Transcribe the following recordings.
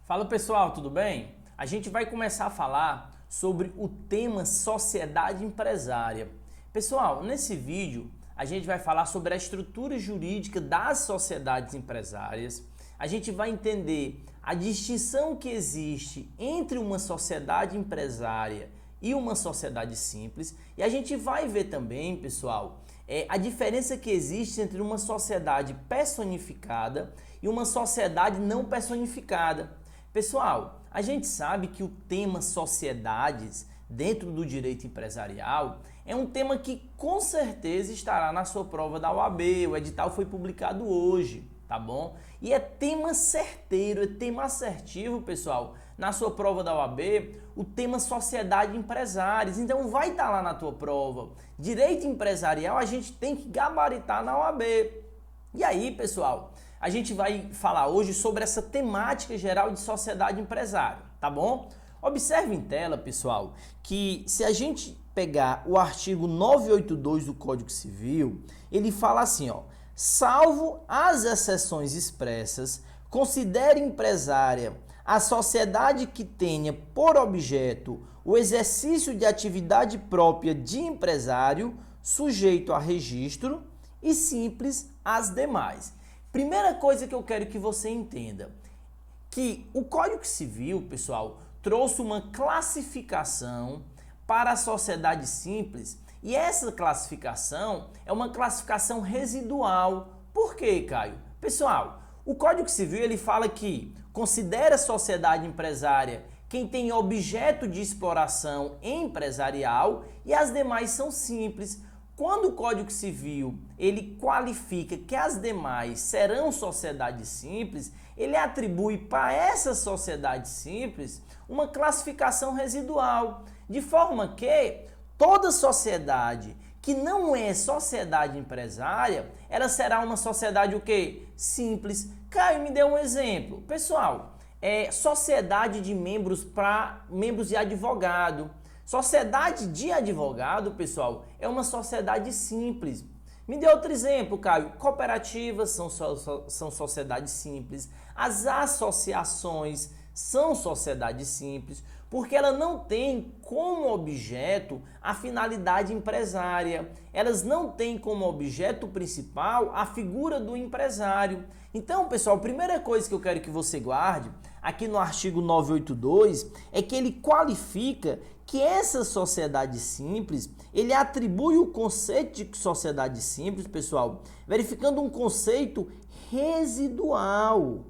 Fala pessoal, tudo bem? A gente vai começar a falar sobre o tema sociedade empresária. Pessoal, nesse vídeo a gente vai falar sobre a estrutura jurídica das sociedades empresárias. A gente vai entender a distinção que existe entre uma sociedade empresária e uma sociedade simples. E a gente vai ver também, pessoal, a diferença que existe entre uma sociedade personificada e uma sociedade não personificada. Pessoal, a gente sabe que o tema sociedades dentro do direito empresarial é um tema que com certeza estará na sua prova da OAB, o edital foi publicado hoje, tá bom? E é tema certeiro, é tema assertivo, pessoal, na sua prova da OAB, o tema sociedade empresárias, então vai estar lá na tua prova. Direito empresarial a gente tem que gabaritar na OAB. E aí, pessoal, a gente vai falar hoje sobre essa temática geral de sociedade empresária, tá bom? Observe em tela, pessoal, que se a gente pegar o artigo 982 do Código Civil, ele fala assim, ó: salvo as exceções expressas, considere empresária a sociedade que tenha por objeto o exercício de atividade própria de empresário, sujeito a registro, e simples as demais. Primeira coisa que eu quero que você entenda, que o Código Civil, pessoal, trouxe uma classificação para a sociedade simples e essa classificação é uma classificação residual. Por quê, Caio? Pessoal, o Código Civil ele fala que considera a sociedade empresária quem tem objeto de exploração empresarial e as demais são simples. Quando o Código Civil ele qualifica que as demais serão sociedades simples, ele atribui para essa sociedade simples uma classificação residual, de forma que toda sociedade que não é sociedade empresária, ela será uma sociedade o quê? Simples. Caio, me dê um exemplo. Pessoal, sociedade de membros para membros de advogado. Sociedade de advogado, pessoal, é uma sociedade simples. Me dê outro exemplo, Caio. Cooperativas são sociedades simples. As associações são sociedades simples, porque ela não tem como objeto a finalidade empresária. Elas não têm como objeto principal a figura do empresário. Então, pessoal, a primeira coisa que eu quero que você guarde aqui no artigo 982 é que ele qualifica que essa sociedade simples, ele atribui o conceito de sociedade simples, pessoal, verificando um conceito residual.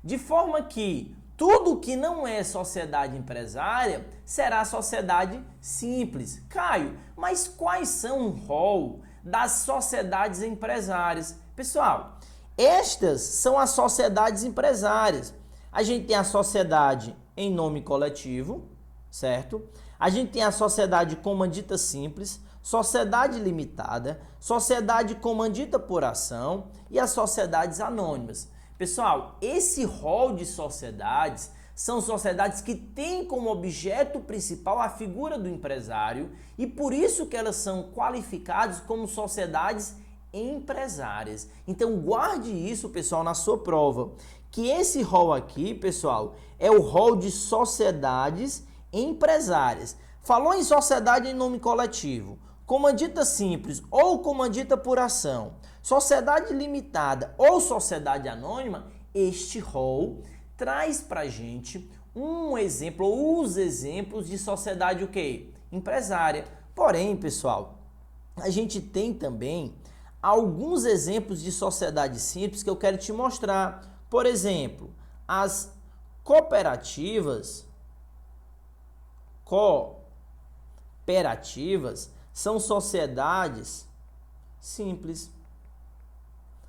De forma que tudo que não é sociedade empresária será sociedade simples. Caio, mas quais são o rol das sociedades empresárias? Pessoal, estas são as sociedades empresárias. A gente tem a sociedade em nome coletivo, certo? A gente tem a sociedade comandita simples, sociedade limitada, sociedade comandita por ação e as sociedades anônimas. Pessoal, esse rol de sociedades são sociedades que têm como objeto principal a figura do empresário e por isso que elas são qualificadas como sociedades empresárias. Então guarde isso, pessoal, na sua prova, que esse rol aqui, pessoal, é o rol de sociedades empresárias. Falou em sociedade em nome coletivo, comandita simples ou comandita por ação, sociedade limitada ou sociedade anônima, este rol traz pra gente um exemplo ou os exemplos de sociedade o quê? Empresária. Porém, pessoal, a gente tem também alguns exemplos de sociedade simples que eu quero te mostrar. Por exemplo, as cooperativas são sociedades simples.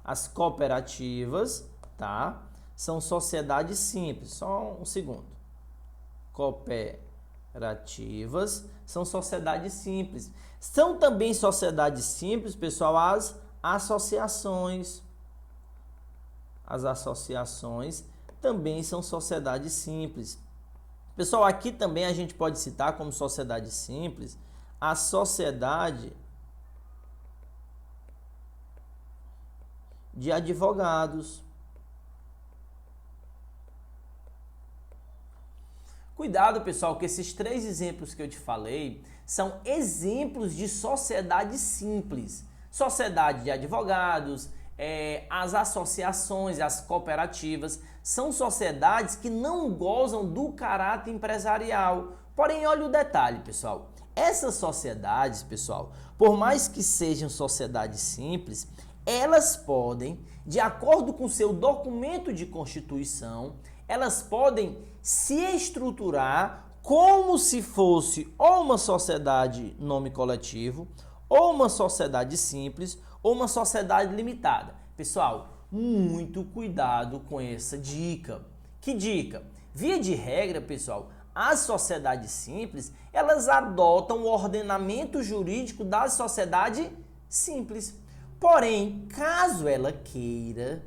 As cooperativas, tá? São sociedades simples. Só um segundo. Cooperativas são sociedades simples. São também sociedades simples, pessoal, as associações. As associações também são sociedades simples. Pessoal, aqui também a gente pode citar como sociedade simples a sociedade de advogados. Cuidado, pessoal, que esses 3 exemplos que eu te falei são exemplos de sociedade simples. Sociedade de advogados, as associações, as cooperativas, são sociedades que não gozam do caráter empresarial. Porém, olha o detalhe, pessoal. Essas sociedades, pessoal, por mais que sejam sociedades simples, elas podem, de acordo com seu documento de constituição, elas podem se estruturar como se fosse ou uma sociedade nome coletivo, ou uma sociedade simples, ou uma sociedade limitada. Pessoal, muito cuidado com essa dica. Que dica? Via de regra, pessoal, as sociedades simples, elas adotam o ordenamento jurídico da sociedade simples. Porém, caso ela queira,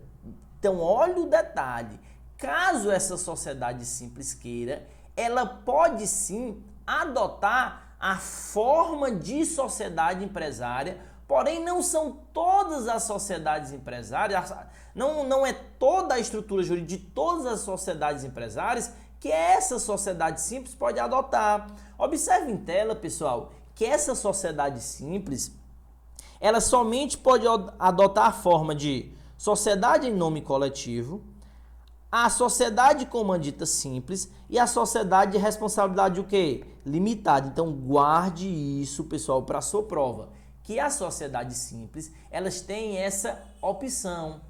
então olha o detalhe, caso essa sociedade simples queira, ela pode sim adotar a forma de sociedade empresária, porém não são todas as sociedades empresárias, não é toda a estrutura jurídica de todas as sociedades empresárias que essa sociedade simples pode adotar. Observe em tela, pessoal, que essa sociedade simples, ela somente pode adotar a forma de sociedade em nome coletivo, a sociedade comandita simples e a sociedade de responsabilidade o quê? Limitada. Então guarde isso, pessoal, para a sua prova, que as sociedades simples, elas têm essa opção.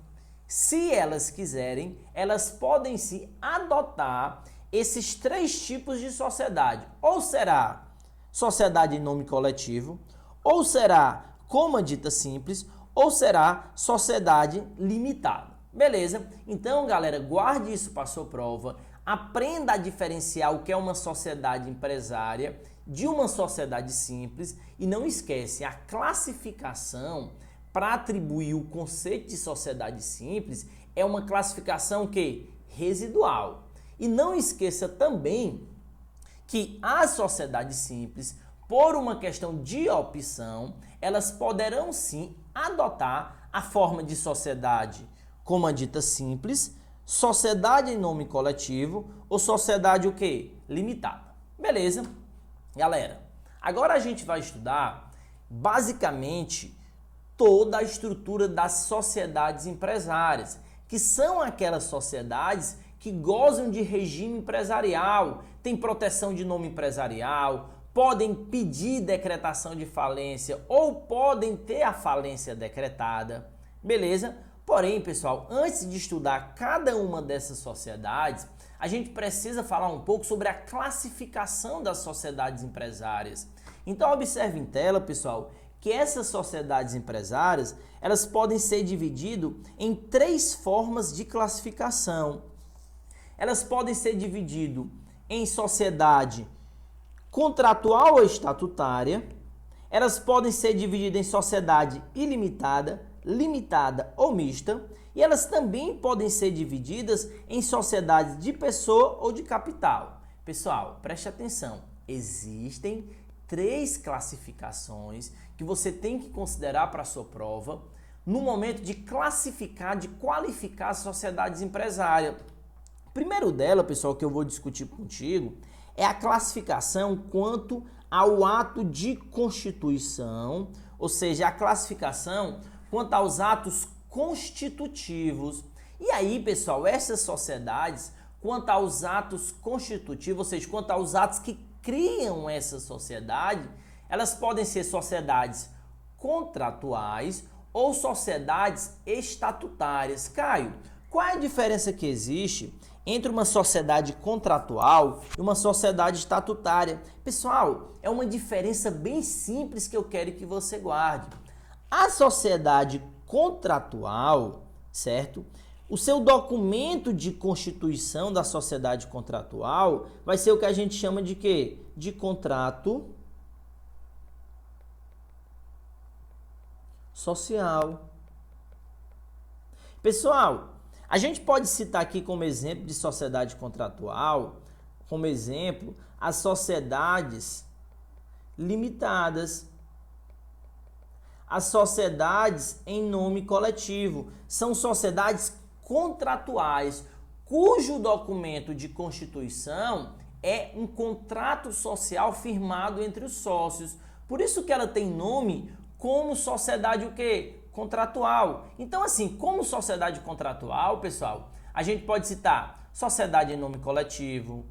Se elas quiserem, elas podem se adotar esses 3 tipos de sociedade. Ou será sociedade em nome coletivo, ou será comandita simples, ou será sociedade limitada. Beleza? Então, galera, guarde isso para a sua prova. Aprenda a diferenciar o que é uma sociedade empresária de uma sociedade simples. E não esquece, a classificação para atribuir o conceito de sociedade simples é uma classificação que residual. E não esqueça também que as sociedades simples, por uma questão de opção, elas poderão sim adotar a forma de sociedade comandita simples, sociedade em nome coletivo ou sociedade o quê? Limitada. Beleza? Galera, agora a gente vai estudar basicamente toda a estrutura das sociedades empresárias, que são aquelas sociedades que gozam de regime empresarial, têm proteção de nome empresarial, podem pedir decretação de falência ou podem ter a falência decretada. Beleza? Porém, pessoal, antes de estudar cada uma dessas sociedades, a gente precisa falar um pouco sobre a classificação das sociedades empresárias. Então, observe em tela, pessoal, que essas sociedades empresárias, elas podem ser divididas em 3 formas de classificação. Elas podem ser divididas em sociedade contratual ou estatutária, elas podem ser divididas em sociedade ilimitada, limitada ou mista, e elas também podem ser divididas em sociedades de pessoa ou de capital. Pessoal, preste atenção, existem 3 classificações que você tem que considerar para a sua prova no momento de classificar, de qualificar as sociedades empresárias. O primeiro dela, pessoal, que eu vou discutir contigo, é a classificação quanto ao ato de constituição, ou seja, a classificação quanto aos atos constitutivos. E aí, pessoal, essas sociedades, quanto aos atos constitutivos, ou seja, quanto aos atos que criam essa sociedade, elas podem ser sociedades contratuais ou sociedades estatutárias. Caio, qual é a diferença que existe entre uma sociedade contratual e uma sociedade estatutária? Pessoal, é uma diferença bem simples que eu quero que você guarde. A sociedade contratual, certo? O seu documento de constituição da sociedade contratual vai ser o que a gente chama de quê? De contrato social. Pessoal, a gente pode citar aqui como exemplo de sociedade contratual, como exemplo, as sociedades limitadas. as sociedades em nome coletivo. São sociedades contratuais, cujo documento de constituição é um contrato social firmado entre os sócios. Por isso que ela tem nome como sociedade o quê? Contratual. Então, assim, como sociedade contratual, pessoal, a gente pode citar sociedade em nome coletivo,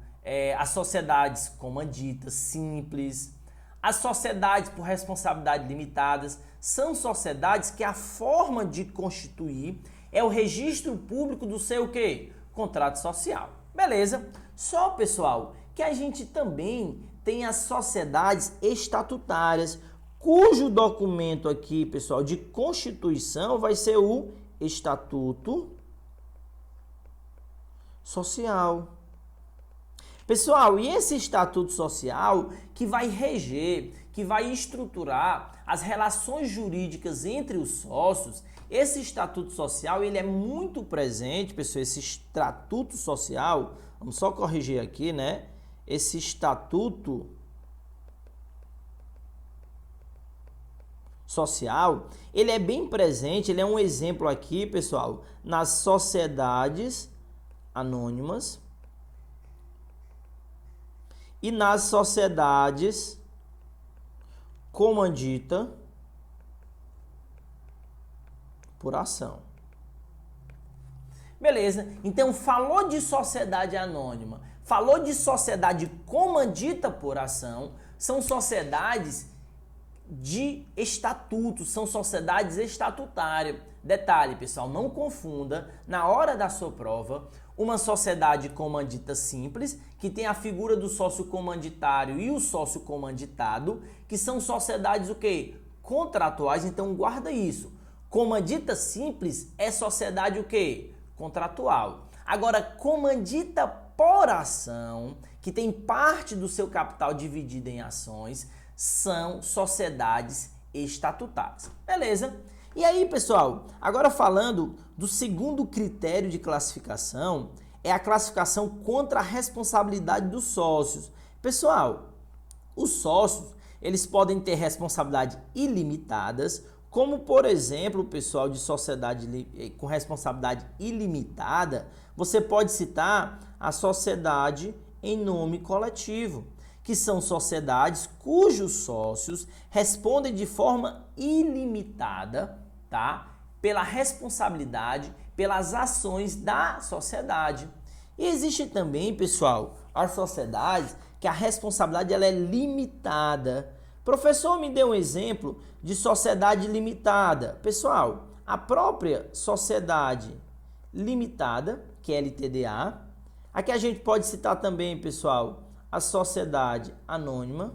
as sociedades comanditas simples, as sociedades por responsabilidade limitadas. São sociedades que a forma de constituir é o registro público do seu quê? Contrato social. Beleza? Só, pessoal, que a gente também tem as sociedades estatutárias, cujo documento aqui, pessoal, de constituição vai ser o Estatuto Social. Pessoal, e esse Estatuto Social que vai reger, que vai estruturar as relações jurídicas entre os sócios, esse Estatuto Social, ele é muito presente, pessoal, esse Estatuto Social, vamos só corrigir aqui, né? Esse Estatuto Social, ele é bem presente, ele é um exemplo aqui, pessoal, nas sociedades anônimas e nas sociedades comandita por ação. Beleza? Então, falou de sociedade anônima, falou de sociedade comandita por ação, são sociedades de estatuto, são sociedades estatutárias. Detalhe, pessoal, não confunda, na hora da sua prova, uma sociedade comandita simples, que tem a figura do sócio comanditário e o sócio comanditado, que são sociedades o quê? Contratuais, então guarda isso. Comandita simples é sociedade o quê? Contratual. Agora, comandita por ação, que tem parte do seu capital dividido em ações, são sociedades estatutárias. Beleza? E aí, pessoal, agora falando do segundo critério de classificação, é a classificação contra a responsabilidade dos sócios. Pessoal, os sócios, eles podem ter responsabilidade ilimitadas, como, por exemplo, pessoal, de sociedade com responsabilidade ilimitada, você pode citar a sociedade em nome coletivo, que são sociedades cujos sócios respondem de forma ilimitada, tá? Pela responsabilidade, pelas ações da sociedade. E existe também, pessoal, as sociedades que a responsabilidade ela é limitada. Professor, me dê um exemplo de sociedade limitada. Pessoal, a própria sociedade limitada, que é LTDA. Aqui a gente pode citar também, pessoal, a sociedade anônima.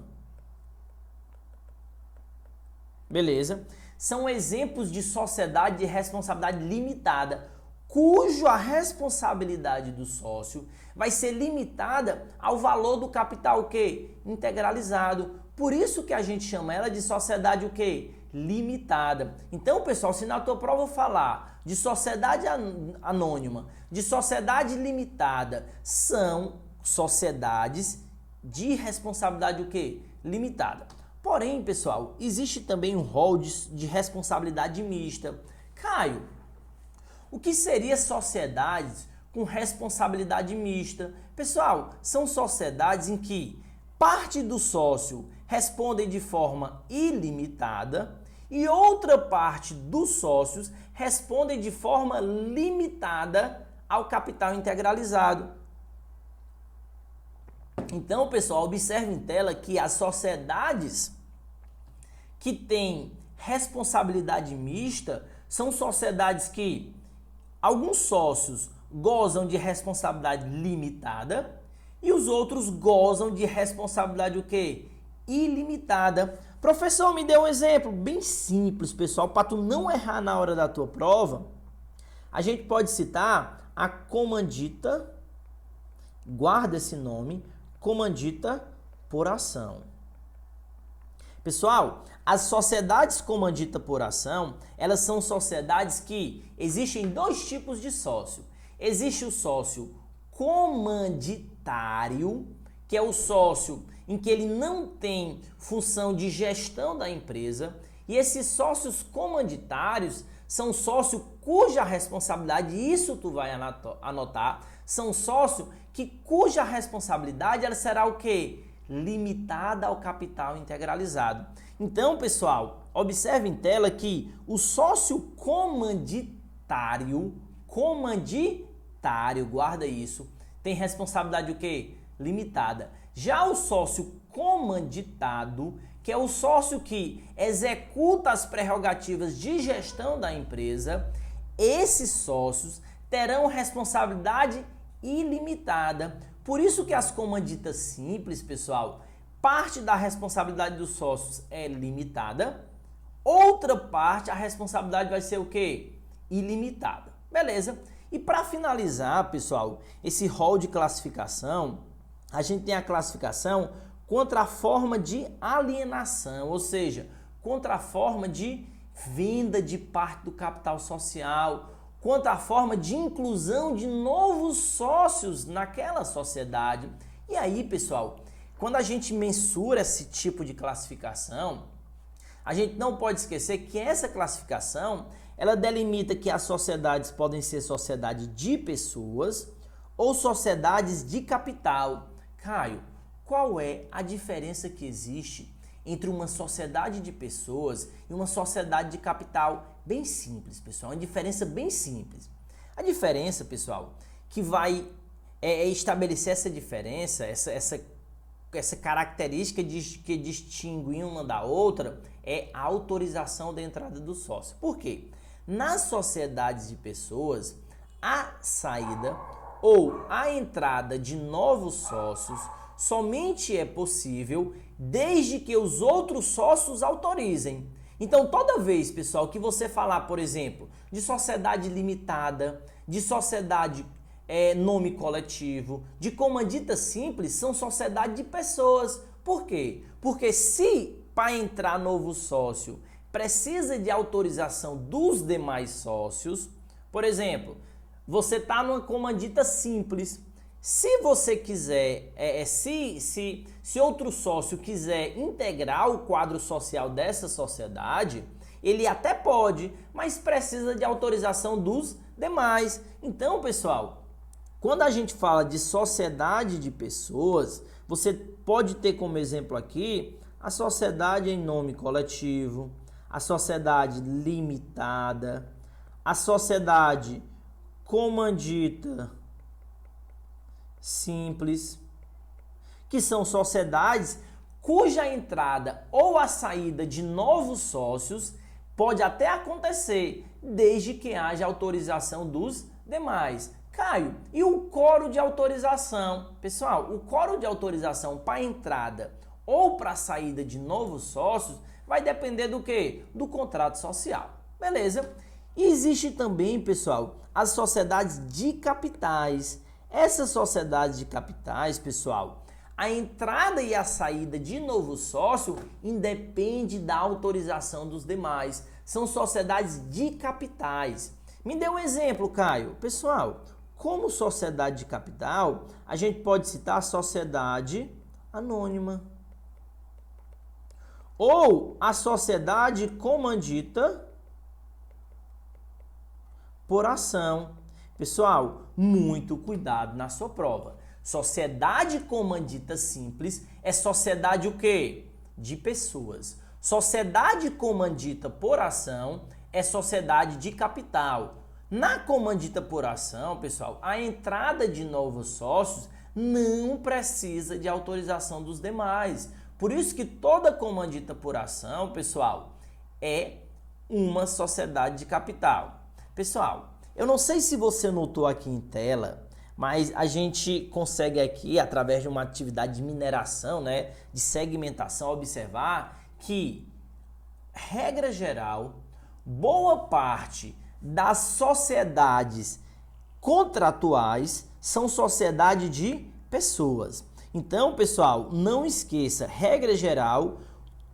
Beleza? São exemplos de sociedade de responsabilidade limitada, cuja responsabilidade do sócio vai ser limitada ao valor do capital o quê? Integralizado. Por isso que a gente chama ela de sociedade o quê? Limitada. Então, pessoal, se na tua prova eu falar de sociedade anônima, de sociedade limitada, são sociedades de responsabilidade o quê? Limitada. Porém, pessoal, existe também um rol de responsabilidade mista. Caio, o que seria sociedades com responsabilidade mista? Pessoal, são sociedades em que parte do sócio respondem de forma ilimitada e outra parte dos sócios respondem de forma limitada ao capital integralizado. Então, pessoal, observe em tela que as sociedades que têm responsabilidade mista são sociedades que alguns sócios gozam de responsabilidade limitada e os outros gozam de responsabilidade o quê? Ilimitada. Professor, me dê um exemplo bem simples, pessoal, para tu não errar na hora da tua prova. A gente pode citar a comandita, guarda esse nome, comandita por ação. Pessoal, as sociedades comandita por ação, elas são sociedades que existem dois tipos de sócio. Existe o sócio comanditário, que é o sócio em que ele não tem função de gestão da empresa, E esses sócios comanditários são sócios cuja responsabilidade, isso tu vai anotar, são sócios cuja responsabilidade ela será o quê? Limitada ao capital integralizado. Então, pessoal, observe em tela que o sócio comanditário, guarda isso, tem responsabilidade o quê? Limitada. Já o sócio comanditado, que é o sócio que executa as prerrogativas de gestão da empresa, esses sócios terão responsabilidade ilimitada. Por isso que as comanditas simples, pessoal, parte da responsabilidade dos sócios é limitada, outra parte, a responsabilidade vai ser o quê? Ilimitada. Beleza? E para finalizar, pessoal, esse rol de classificação, a gente tem a classificação contra a forma de alienação, ou seja, contra a forma de venda de parte do capital social, contra a forma de inclusão de novos sócios naquela sociedade. E aí, pessoal, quando a gente mensura esse tipo de classificação, a gente não pode esquecer que essa classificação, ela delimita que as sociedades podem ser sociedade de pessoas ou sociedades de capital. Caio, qual é a diferença que existe entre uma sociedade de pessoas e uma sociedade de capital? Bem simples, pessoal, uma diferença bem simples. A diferença, pessoal, que vai estabelecer essa diferença, essa característica que distingue uma da outra é a autorização da entrada do sócio. Por quê? Nas sociedades de pessoas, a saída ou a entrada de novos sócios somente é possível desde que os outros sócios autorizem. Então, toda vez, pessoal, que você falar, por exemplo, de sociedade limitada, de sociedade nome coletivo, de comandita simples, são sociedade de pessoas. Por quê? Porque se para entrar novo sócio precisa de autorização dos demais sócios, por exemplo, você está numa comandita simples. Se você quiser, se outro sócio quiser integrar o quadro social dessa sociedade, ele até pode, mas precisa de autorização dos demais. Então, pessoal, quando a gente fala de sociedade de pessoas, você pode ter como exemplo aqui a sociedade em nome coletivo, a sociedade limitada, a sociedade comandita simples, que são sociedades cuja entrada ou a saída de novos sócios pode até acontecer, desde que haja autorização dos demais. Caio, e o quórum de autorização? Pessoal, o quórum de autorização para entrada ou para saída de novos sócios vai depender do quê? Do contrato social. Beleza? E existe também, pessoal, as sociedades de capitais. Essas sociedades de capitais, pessoal, a entrada e a saída de novo sócio independe da autorização dos demais. São sociedades de capitais. Me dê um exemplo, Caio. Pessoal, como sociedade de capital, a gente pode citar a sociedade anônima ou a sociedade comandita por ação. Pessoal, muito cuidado na sua prova. Sociedade comandita simples é sociedade o quê? De pessoas. Sociedade comandita por ação é sociedade de capital. Na comandita por ação, pessoal, a entrada de novos sócios não precisa de autorização dos demais. Por isso que toda comandita por ação, pessoal, é uma sociedade de capital. Pessoal, eu não sei se você notou aqui em tela, mas a gente consegue aqui, através de uma atividade de mineração, né, de segmentação, observar que, regra geral, boa parte das sociedades contratuais são sociedade de pessoas. Então, pessoal, não esqueça, regra geral,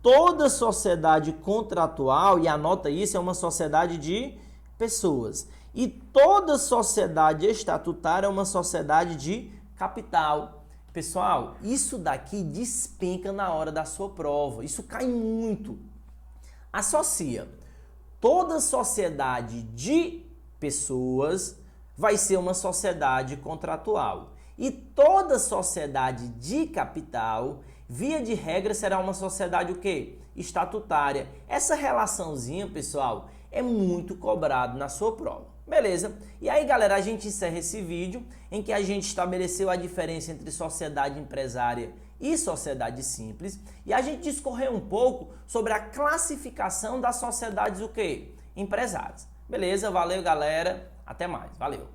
toda sociedade contratual, e anota isso, é uma sociedade de pessoas. E toda sociedade estatutária é uma sociedade de capital. Pessoal, isso daqui despenca na hora da sua prova. Isso cai muito. associa. Toda sociedade de pessoas vai ser uma sociedade contratual. E toda sociedade de capital, via de regra, será uma sociedade o quê? Estatutária. Essa relaçãozinha, pessoal, é muito cobrado na sua prova. Beleza? E aí, galera, a gente encerra esse vídeo em que a gente estabeleceu a diferença entre sociedade empresária e sociedade simples, e a gente discorreu um pouco sobre a classificação das sociedades o quê? Empresárias. Beleza? Valeu, galera. Até mais. Valeu.